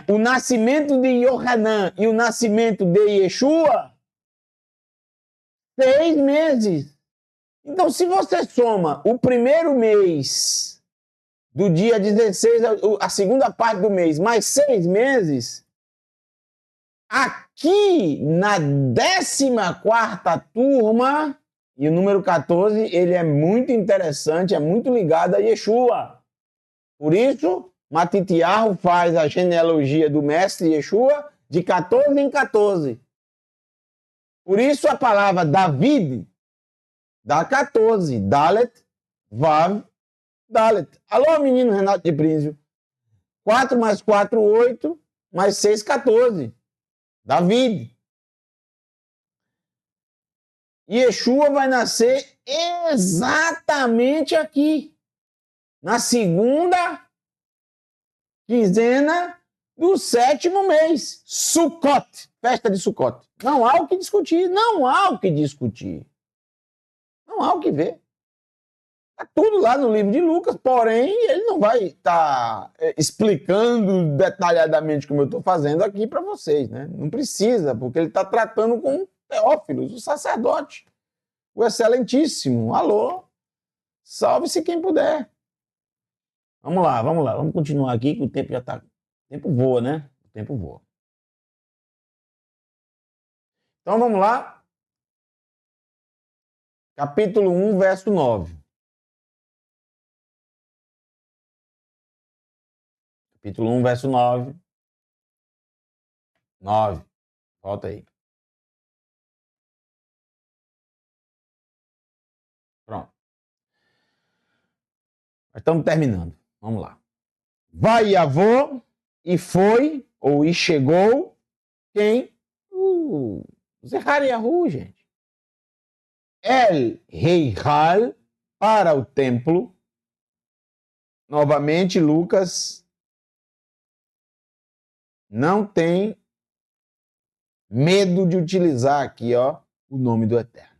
o nascimento de Yohanan e o nascimento de Yeshua, 6 meses. Então, se você soma o primeiro mês do dia 16, a segunda parte do mês, mais 6 meses, aqui na 14ª turma, e o número 14, ele é muito interessante, é muito ligado a Yeshua. Por isso, Matitiahu faz a genealogia do mestre Yeshua de 14 em 14. Por isso a palavra David dá 14. Dalet, Vav, Dalet. Alô, menino Renato de Prínsio. 4 mais 4, 8, mais 6, 14. David. Yeshua vai nascer exatamente aqui, na segunda quinzena do 7º mês. Sukkot, festa de Sukkot. Não há o que discutir, não há o que discutir. Não há o que ver. Está tudo lá no livro de Lucas, porém, ele não vai estar explicando detalhadamente como eu estou fazendo aqui para vocês, né? Não precisa, porque ele está tratando com Teófilos, o sacerdote, o excelentíssimo. Alô, salve-se quem puder. Vamos lá, vamos continuar aqui, que o tempo já está... O tempo voa, né? O tempo voa. Então vamos lá. Capítulo 1, verso 9. Capítulo 1, verso 9. 9. Volta aí. Pronto. Estamos terminando. Vamos lá. Vai avô, e foi, ou e chegou, quem? Zechariahu, gente. El Heichal, para o templo. Novamente, Lucas não tem medo de utilizar aqui, ó, o nome do Eterno.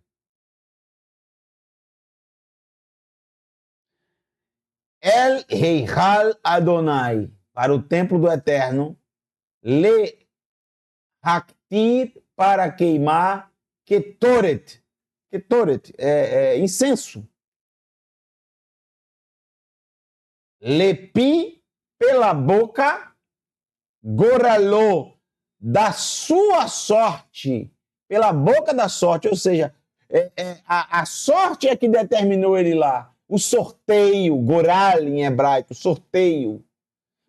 El Heichal Adonai, para o templo do Eterno, Le Haktir, para queimar, Ketoret. Ketoret é incenso. Lepi, pela boca, Goralô, da sua sorte, pela boca da sorte, ou seja, a sorte é que determinou ele lá. O sorteio, Goral em hebraico, sorteio.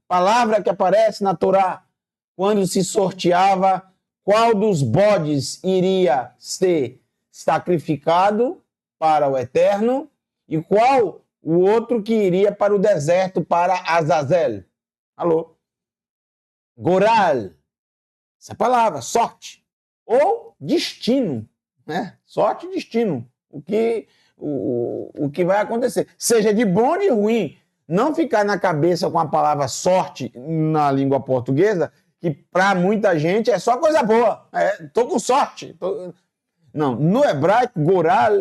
Palavra que aparece na Torá quando se sorteava qual dos bodes iria ser sacrificado para o Eterno e qual o outro que iria para o deserto, para Azazel. Alô? Goral. Essa palavra, sorte. Ou destino. Né? Sorte e destino. O que vai acontecer. Seja de bom ou de ruim. Não ficar na cabeça com a palavra sorte na língua portuguesa, que para muita gente é só coisa boa. Tô com sorte. Não, no hebraico, goral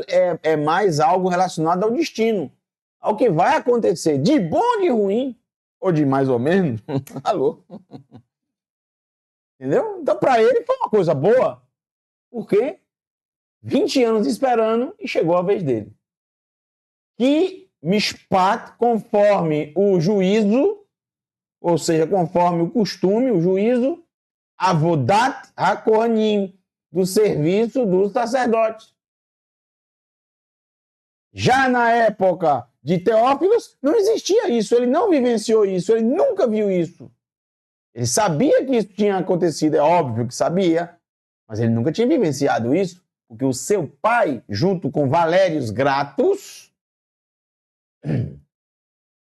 é mais algo relacionado ao destino. Ao que vai acontecer de bom ou de ruim, ou de mais ou menos. Alô? Entendeu? Então, para ele foi uma coisa boa. Por quê? 20 anos esperando e chegou a vez dele. Que mishpat, conforme o juízo, ou seja, conforme o costume, o juízo, avodat ha-kohanim, do serviço dos sacerdotes. Já na época de Teófilos, não existia isso, ele não vivenciou isso, ele nunca viu isso. Ele sabia que isso tinha acontecido, é óbvio que sabia, mas ele nunca tinha vivenciado isso, porque o seu pai, junto com Valérios Gratus,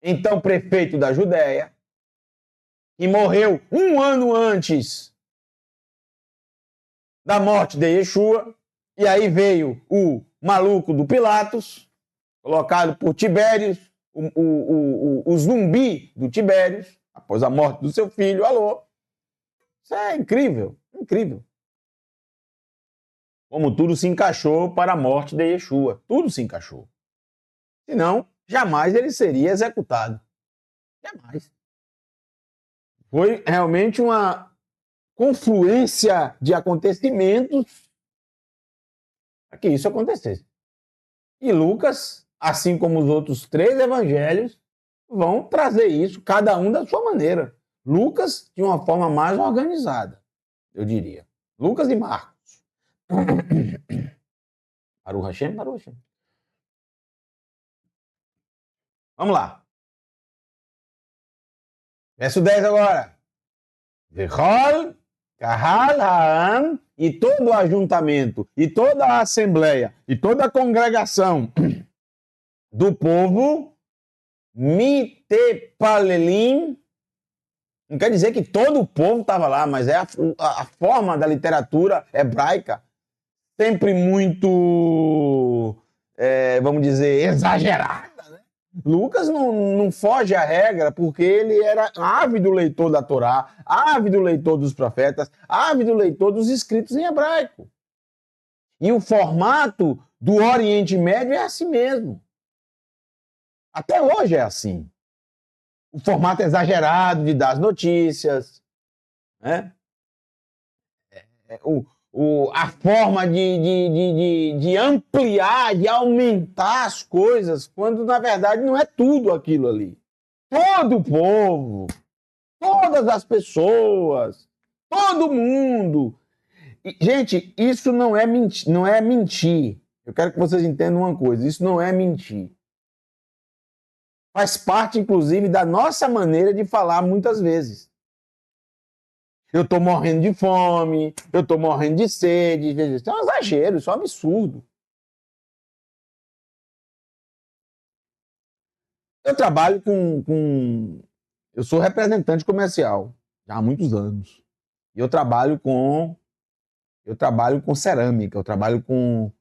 então prefeito da Judéia, que morreu um ano antes da morte de Yeshua, e aí veio o maluco do Pilatos, colocado por Tibérios, o zumbi do Tibérios, após a morte do seu filho. Alô? Isso é incrível, incrível. Como tudo se encaixou para a morte de Yeshua. Tudo se encaixou. Senão, jamais ele seria executado. Jamais. Foi realmente uma confluência de acontecimentos para que isso acontecesse. E Lucas, assim como os outros 3 evangelhos, vão trazer isso, cada um da sua maneira. Lucas, de uma forma mais organizada, eu diria. Lucas e Marcos. Baruch Hashem, Baruch Hashem. Vamos lá. Verso 10 agora. Vechol, Kahal Ha'am, e todo o ajuntamento, e toda a assembleia, e toda a congregação do povo, Mitepalelim, não quer dizer que todo o povo estava lá, mas é a forma da literatura hebraica, sempre muito, vamos dizer, exagerada, né? Lucas não foge à regra, porque ele era ávido leitor da Torá, ávido leitor dos profetas, ávido leitor dos escritos em hebraico. E o formato do Oriente Médio é assim mesmo. Até hoje é assim. O formato exagerado de dar as notícias, né? A forma de ampliar, de aumentar as coisas, quando na verdade não é tudo aquilo ali. Todo o povo, todas as pessoas, todo mundo. E, gente, isso não é mentir. Eu quero que vocês entendam uma coisa, isso não é mentir. Faz parte, inclusive, da nossa maneira de falar muitas vezes. Eu estou morrendo de fome, eu estou morrendo de sede. Isso é um exagero, isso é um absurdo. Eu trabalho eu sou representante comercial já há muitos anos. E eu trabalho com cerâmica, eu trabalho com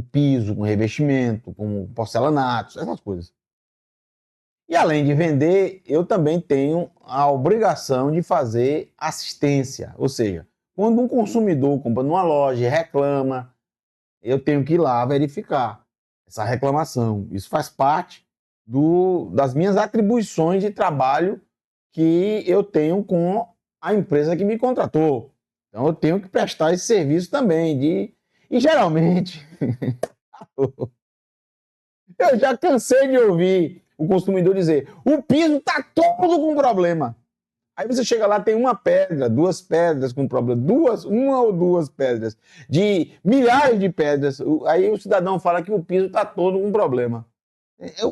piso, com revestimento, com porcelanatos, essas coisas. E além de vender, eu também tenho a obrigação de fazer assistência. Ou seja, quando um consumidor compra numa loja e reclama, eu tenho que ir lá verificar essa reclamação. Isso faz parte das minhas atribuições de trabalho que eu tenho com a empresa que me contratou. Então eu tenho que prestar esse serviço também. E geralmente, eu já cansei de ouvir o consumidor dizer: o piso está todo com problema. Aí você chega lá, tem uma pedra, 2 pedras com problema, uma ou duas pedras, de milhares de pedras. Aí o cidadão fala que o piso está todo com problema.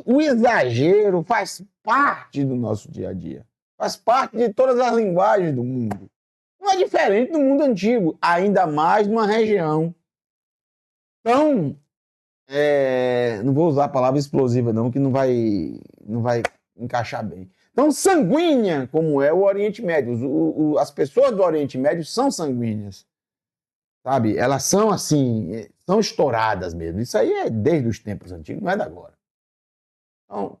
O exagero faz parte do nosso dia a dia. Faz parte de todas as linguagens do mundo. Não é diferente do mundo antigo, ainda mais numa região tão... não vou usar a palavra explosiva não, que não vai encaixar bem. Tão sanguínea como é o Oriente Médio. As pessoas do Oriente Médio são sanguíneas, sabe? Elas são assim, são estouradas mesmo. Isso aí é desde os tempos antigos, não é da agora. Então,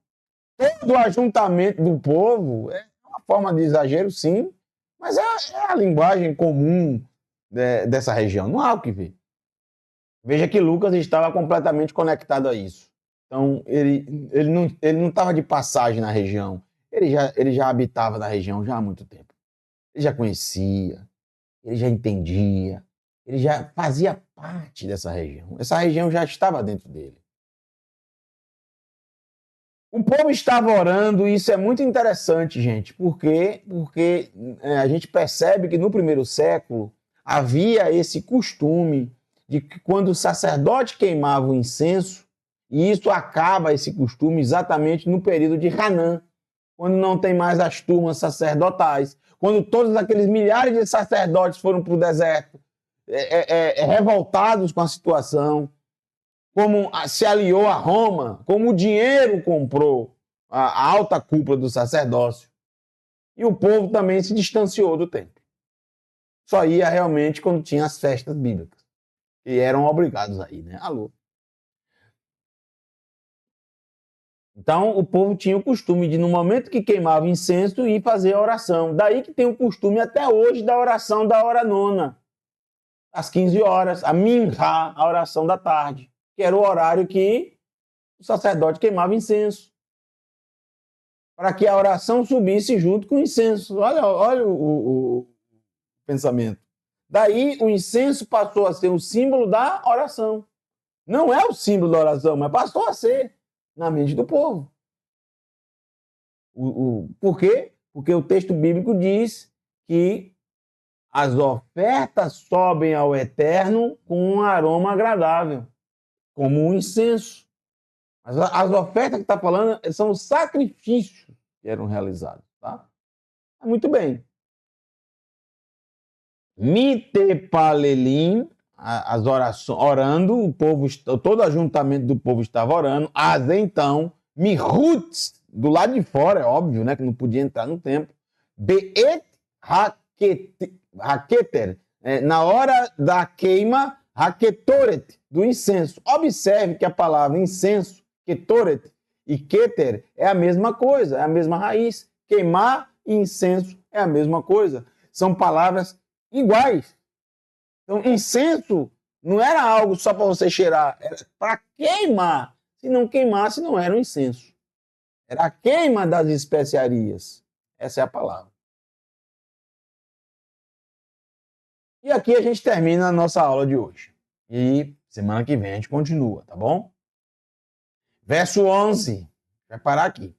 todo o ajuntamento do povo é uma forma de exagero, sim, mas é a linguagem comum dessa região. Não há o que ver. Veja que Lucas estava completamente conectado a isso. Então, ele não estava de passagem na região. Ele já habitava na região já há muito tempo. Ele já conhecia, ele já entendia, ele já fazia parte dessa região. Essa região já estava dentro dele. O povo estava orando, e isso é muito interessante, gente, porque a gente percebe que no primeiro século havia esse costume de que quando o sacerdote queimava o incenso E isso acaba, esse costume, exatamente no período de Hanã, quando não tem mais as turmas sacerdotais, quando todos aqueles milhares de sacerdotes foram para o deserto, revoltados com a situação, como se aliou a Roma, como o dinheiro comprou a alta cúpula do sacerdócio. E o povo também se distanciou do templo. Só ia realmente quando tinha as festas bíblicas. E eram obrigados a ir, né? Alô. Então, o povo tinha o costume de, no momento que queimava incenso, ir fazer a oração. Daí que tem o costume até hoje da oração da hora nona, às 15 horas, a minha, a oração da tarde, que era o horário que o sacerdote queimava incenso, para que a oração subisse junto com o incenso. Olha o pensamento. Daí o incenso passou a ser o símbolo da oração. Não é o símbolo da oração, mas passou a ser na mente do povo. Por quê? Porque o texto bíblico diz que as ofertas sobem ao Eterno com um aroma agradável, como um incenso. As ofertas que está falando são os sacrifícios que eram realizados. Tá? Muito bem. Mitepalelim, as orações, orando, o povo, todo ajuntamento do povo estava orando. As então, Mihuts, do lado de fora, é óbvio, né, que não podia entrar no templo. Beet haketer, na hora da queima, haketoret, do incenso. Observe que a palavra incenso, ketoret e keter é a mesma coisa, é a mesma raiz. Queimar e incenso é a mesma coisa. São palavras iguais. Então, incenso não era algo só para você cheirar, era para queimar. Se não queimasse, não era um incenso. Era a queima das especiarias. Essa é a palavra. E aqui a gente termina a nossa aula de hoje. E semana que vem a gente continua, tá bom? Verso 11. Vai parar aqui.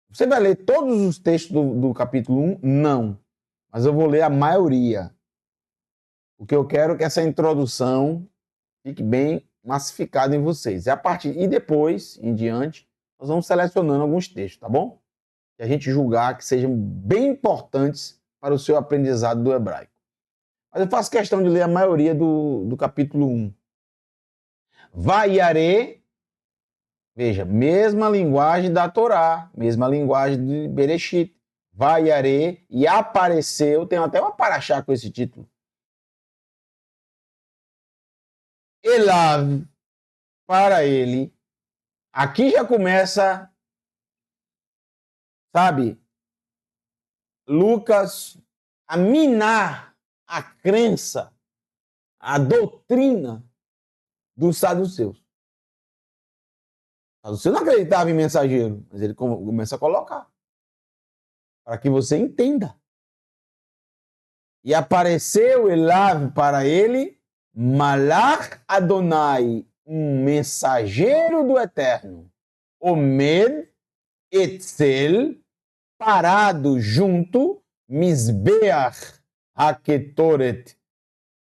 Você vai ler todos os textos do capítulo 1? Não. Mas eu vou ler a maioria. Porque eu quero que essa introdução fique bem massificada em vocês. E depois, em diante, nós vamos selecionando alguns textos, tá bom? Que a gente julgar que sejam bem importantes para o seu aprendizado do hebraico. Mas eu faço questão de ler a maioria do capítulo 1. Vaiaré, veja, mesma linguagem da Torá, mesma linguagem de Bereshit. Vaiaré, e apareceu, tem até uma paraxá com esse título. Elav, para ele. Aqui já começa, sabe, Lucas a minar a crença, a doutrina dos saduceus. O saduceu não acreditava em mensageiro, mas ele começa a colocar, para que você entenda. E apareceu Elav para ele, Malach Adonai, um mensageiro do Eterno, Omed Etzel, parado junto, Misbeach Haketoret,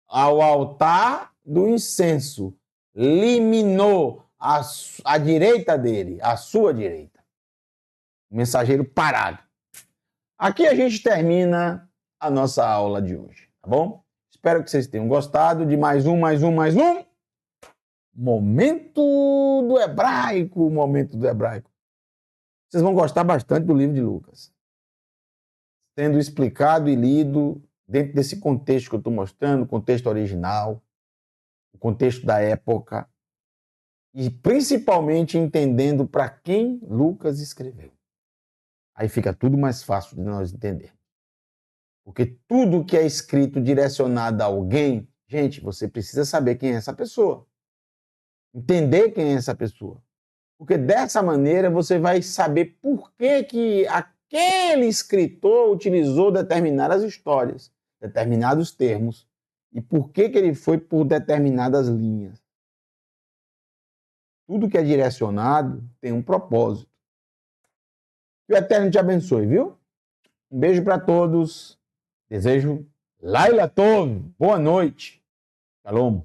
ao altar do incenso, liminou a direita dele, a sua direita. O mensageiro parado. Aqui a gente termina a nossa aula de hoje, tá bom? Espero que vocês tenham gostado de mais um Momento do Hebraico, Momento do Hebraico. Vocês vão gostar bastante do livro de Lucas. Tendo explicado e lido dentro desse contexto que eu estou mostrando, o contexto original, o contexto da época, e principalmente entendendo para quem Lucas escreveu. Aí fica tudo mais fácil de nós entendermos. Porque tudo que é escrito direcionado a alguém, gente, você precisa saber quem é essa pessoa. Entender quem é essa pessoa. Porque dessa maneira você vai saber por que aquele escritor utilizou determinadas histórias, determinados termos, e por que ele foi por determinadas linhas. Tudo que é direcionado tem um propósito. Que o Eterno te abençoe, viu? Um beijo para todos. Desejo Laila Tov. Boa noite. Shalom.